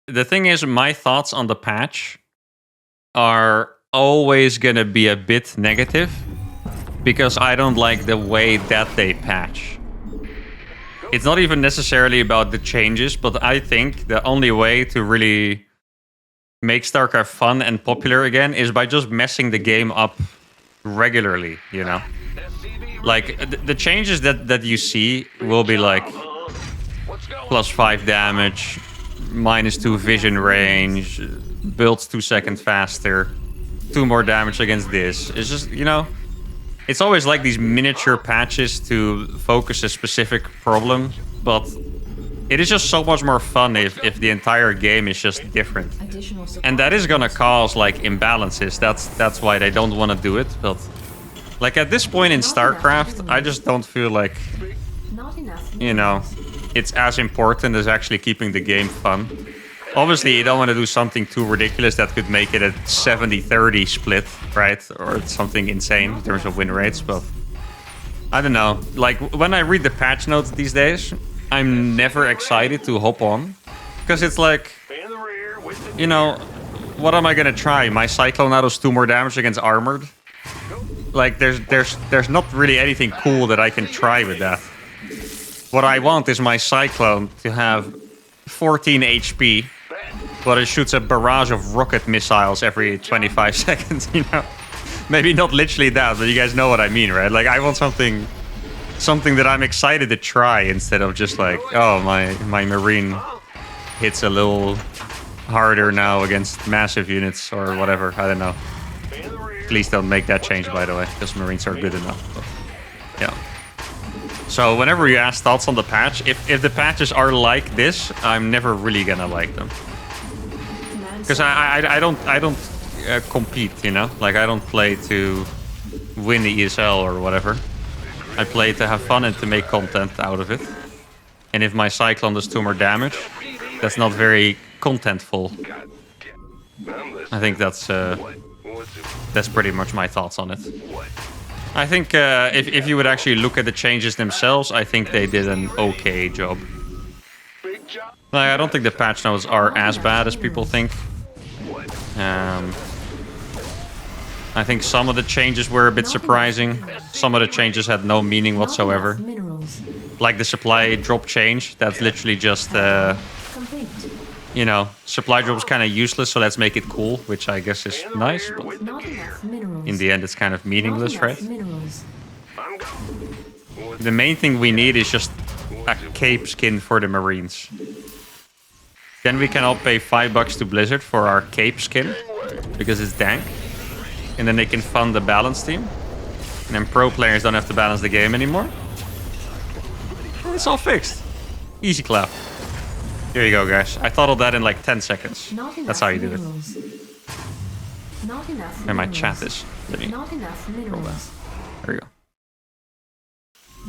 the thing is, my thoughts on the patch are always gonna be a bit negative because I don't like the way that they patch. It's not even necessarily about the changes, but I think the only way to really make StarCraft fun and popular again is by just messing the game up regularly, you know? Like, the changes that you see will be like +5 damage, -2 vision range, builds 2 seconds faster, 2 more damage against this. It's just, you know, it's always like these miniature patches to focus a specific problem, but it is just so much more fun if the entire game is just different. And that is gonna cause like imbalances. That's why they don't want to do it. But like at this point in StarCraft, I just don't feel like, you know, it's as important as actually keeping the game fun. Obviously, you don't want to do something too ridiculous that could make it a 70-30 split, right? Or something insane in terms of win rates, but I don't know. Like, when I read the patch notes these days, I'm never excited to hop on. Because it's like, you know, what am I going to try? My Cyclone now does 2 more damage against Armored? Like, there's not really anything cool that I can try with that. What I want is my Cyclone to have 14 HP, but it shoots a barrage of rocket missiles every 25 seconds, you know? Maybe not literally that, but you guys know what I mean, right? Like, I want something that I'm excited to try instead of just like, oh, my Marine hits a little harder now against massive units or whatever. I don't know. Please don't make that change, by the way, because Marines are good enough. But, yeah. So whenever you ask thoughts on the patch, if the patches are like this, I'm never really gonna like them. Because I don't compete, you know? Like, I don't play to win the ESL or whatever. I play to have fun and to make content out of it. And if my Cyclone does 2 more damage, that's not very contentful. I think that's pretty much my thoughts on it. I think if you would actually look at the changes themselves, I think they did an okay job. Like, I don't think the patch notes are as bad as people think. I think some of the changes were a bit surprising. Some of the changes had no meaning whatsoever. Like the supply drop change, that's literally just, you know, supply drop is kind of useless, so let's make it cool, which I guess is nice, but in the end it's kind of meaningless, right? The main thing we need is just a cape skin for the Marines. Then we can all pay $5 to Blizzard for our cape skin, because it's dank. And then they can fund the balance team. And then pro players don't have to balance the game anymore. And it's all fixed. Easy clap. Here you go, guys. I thought of that in like 10 seconds. That's how you do it. And my chat is. Let me roll that. There we go.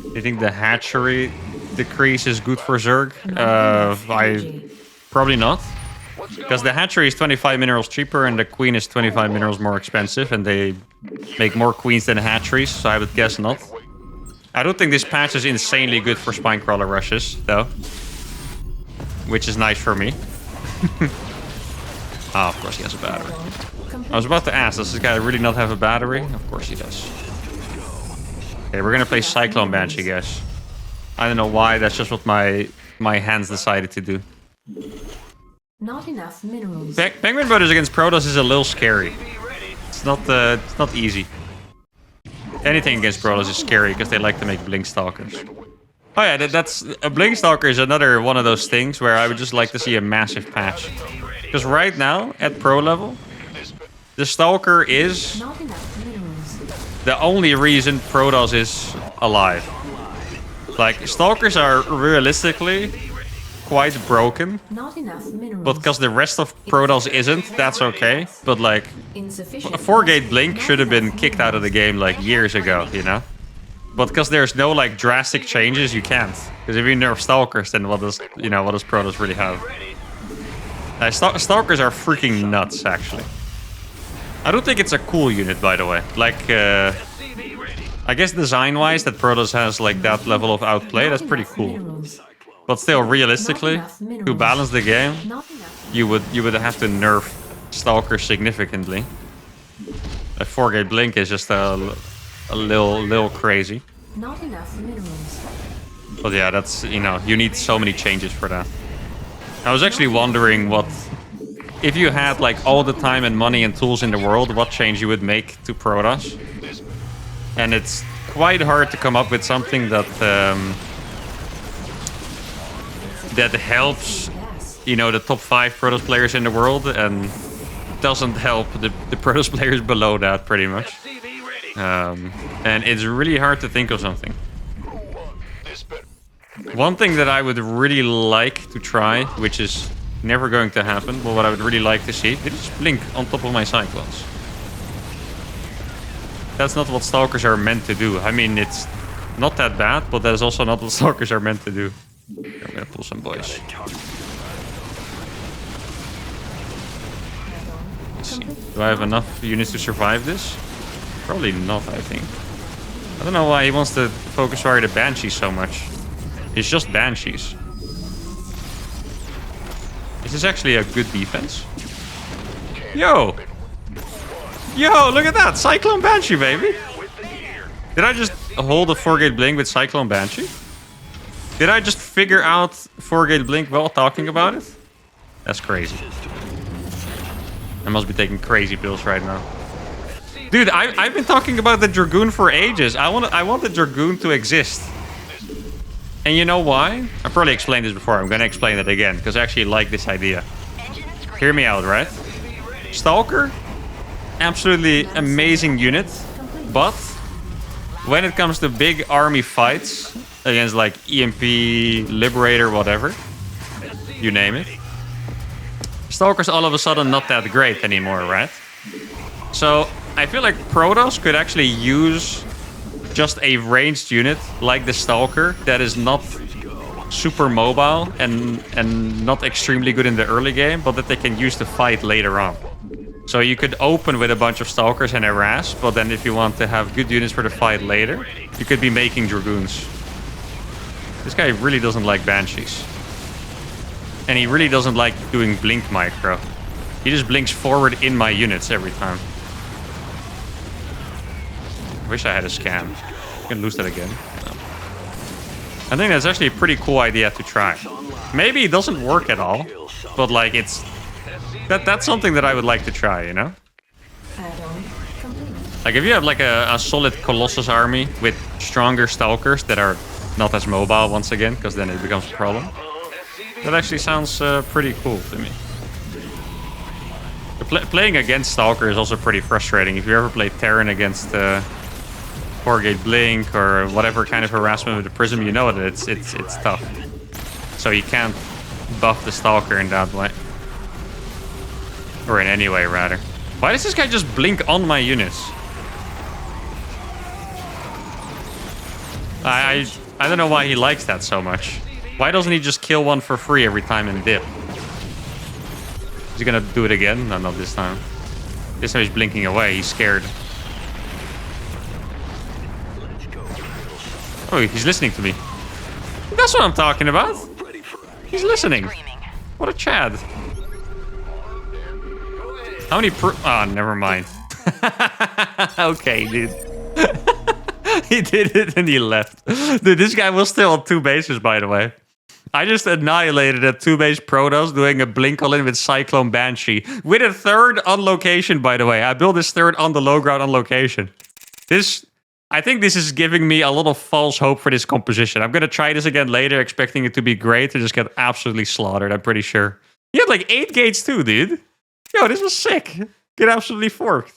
Do you think the hatchery decrease is good for Zerg? Probably not. Because the hatchery is 25 minerals cheaper and the queen is 25 minerals more expensive, and they make more queens than hatcheries, so I would guess not. I don't think this patch is insanely good for Spinecrawler rushes, though. Which is nice for me. Ah, of course he has a battery. I was about to ask, does this guy really not have a battery? Of course he does. Okay, we're gonna play Cyclone Banshee, guys. I don't know why, that's just what my hands decided to do. Not enough minerals. Penguin Brothers against Protoss is a little scary. It's not easy. Anything against Protoss is scary because they like to make Blink Stalkers. Oh yeah, that's a Blink Stalker is another one of those things where I would just like to see a massive patch. Because right now, at pro level, the Stalker is the only reason Protoss is alive. Like, Stalkers are realistically quite broken, but because the rest of Protoss isn't, that's okay. But like, a 4-gate Blink should have been kicked out of the game like years ago, you know? But because there's no like drastic changes, you can't. Because if you nerf Stalkers, then what does Protoss really have? Stalkers are freaking nuts, actually. I don't think it's a cool unit, by the way. Like, I guess design-wise, that Protoss has like that level of outplay, that's pretty cool. But still, realistically, enough to minerals. balance the game, Not enough. you would have to nerf Stalker significantly. A 4-gate blink is just a little crazy. Not enough minerals. But yeah, that's, you know, you need so many changes for that. I was actually wondering what, if you had like all the time and money and tools in the world, what change you would make to Protoss. And it's quite hard to come up with something that that helps, you know, the top 5 Protoss players in the world and doesn't help the Protoss players below that, pretty much. And it's really hard to think of something. One thing that I would really like to try, which is never going to happen, but what I would really like to see, did it just blink on top of my Cyclones? That's not what Stalkers are meant to do. I mean, it's not that bad, but that is also not what Stalkers are meant to do. I'm gonna pull some boys. Let's see. Do I have enough units to survive this? Probably not, I think. I don't know why he wants to focus fire the Banshees so much. It's just Banshees. This is actually a good defense. Yo! Yo, look at that! Cyclone Banshee, baby! Did I just hold a 4-gate blink with Cyclone Banshee? Did I just figure out 4-gate blink while talking about it? That's crazy. I must be taking crazy pills right now. Dude, I've been talking about the Dragoon for ages. I want the Dragoon to exist. And you know why? I probably explained this before. I'm gonna explain it again, because I actually like this idea. Hear me out, right? Stalker, absolutely amazing unit. But when it comes to big army fights against like EMP, Liberator, whatever, you name it, Stalker's all of a sudden not that great anymore, right? So I feel like Protoss could actually use just a ranged unit like the Stalker that is not super mobile and not extremely good in the early game, but that they can use to fight later on. So you could open with a bunch of Stalkers and harass, but then if you want to have good units for the fight later, you could be making Dragoons. This guy really doesn't like Banshees. And he really doesn't like doing blink micro. He just blinks forward in my units every time. Wish I had a scan. I can lose that again. No. I think that's actually a pretty cool idea to try. Maybe it doesn't work at all, but like it's that's something that I would like to try, you know? Like if you have like a solid Colossus army with stronger Stalkers that are not as mobile once again, because then it becomes a problem. That actually sounds pretty cool to me. Playing against Stalker is also pretty frustrating. If you ever play Terran against 4-gate blink or whatever kind of harassment with the Prism, you know that it's tough. So you can't buff the Stalker in that way. Or in any way, rather. Why does this guy just blink on my units? I don't know why he likes that so much. Why doesn't he just kill one for free every time and dip? Is he gonna do it again? No, not this time. This time he's blinking away. He's scared. Oh, he's listening to me. That's what I'm talking about. He's listening. What a Chad. How many ah, never mind. Okay, dude. He did it and he left. Dude, this guy was still on 2 bases, by the way. I just annihilated a 2-base Protoss doing a blink all in with Cyclone Banshee. With a 3rd on location, by the way. I built this 3rd on the low ground on location. I think this is giving me a lot of false hope for this composition. I'm going to try this again later, expecting it to be great, to just get absolutely slaughtered, I'm pretty sure. He had like 8 gates too, dude. Yo, this was sick. Get absolutely forked.